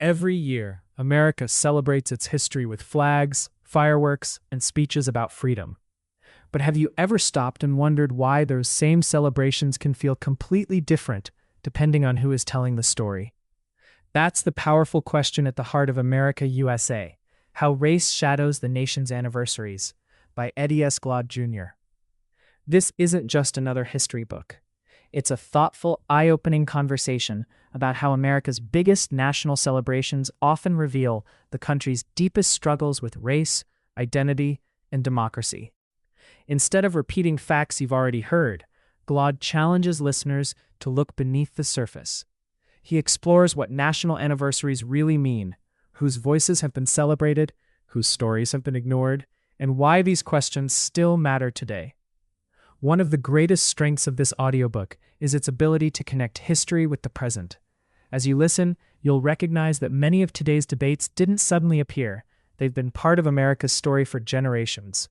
Every year, America celebrates its history with flags, fireworks, and speeches about freedom. But have you ever stopped and wondered why those same celebrations can feel completely different depending on who is telling the story? That's the powerful question at the heart of America, U.S.A. How Race Shadows the Nation's Anniversaries by Glaude Jr. This isn't just another history book. It's a thoughtful, eye-opening conversation about how America's biggest national celebrations often reveal the country's deepest struggles with race, identity, and democracy. Instead of repeating facts you've already heard, Glaude challenges listeners to look beneath the surface. He explores what national anniversaries really mean, whose voices have been celebrated, whose stories have been ignored, and why these questions still matter today. One of the greatest strengths of this audiobook is its ability to connect history with the present. As you listen, you'll recognize that many of today's debates didn't suddenly appear. They've been part of America's story for generations.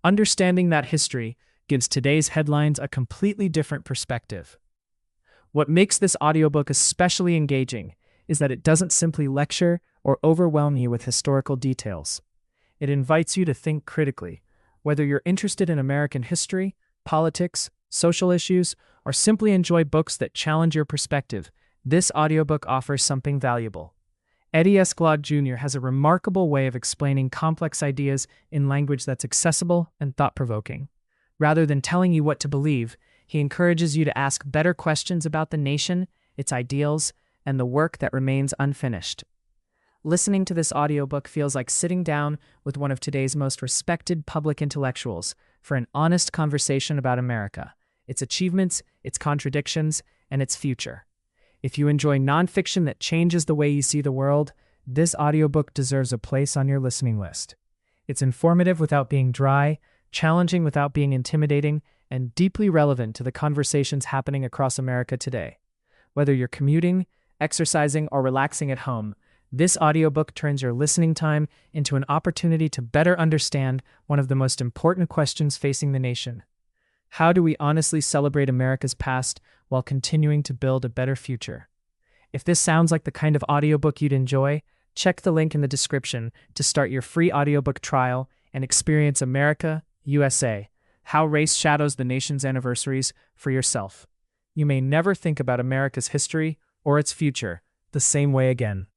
Understanding that history gives today's headlines a completely different perspective. What makes this audiobook especially engaging is that it doesn't simply lecture or overwhelm you with historical details. It invites you to think critically, whether you're interested in American history, politics, social issues, or simply enjoy books that challenge your perspective. This audiobook offers something valuable. Glaude Jr. has a remarkable way of explaining complex ideas in language that's accessible and thought-provoking. Rather than telling you what to believe, he encourages you to ask better questions about the nation, its ideals, and the work that remains unfinished. Listening to this audiobook feels like sitting down with one of today's most respected public intellectuals for an honest conversation about America, its achievements, its contradictions, and its future. If you enjoy nonfiction that changes the way you see the world, this audiobook deserves a place on your listening list. It's informative without being dry, challenging without being intimidating, and deeply relevant to the conversations happening across America today. Whether you're commuting, exercising, or relaxing at home, this audiobook turns your listening time into an opportunity to better understand one of the most important questions facing the nation. How do we honestly celebrate America's past while continuing to build a better future? If this sounds like the kind of audiobook you'd enjoy, check the link in the description to start your free audiobook trial and experience America, U.S.A. How Race Shadows the Nation's Anniversaries for yourself. You may never think about America's history or its future the same way again.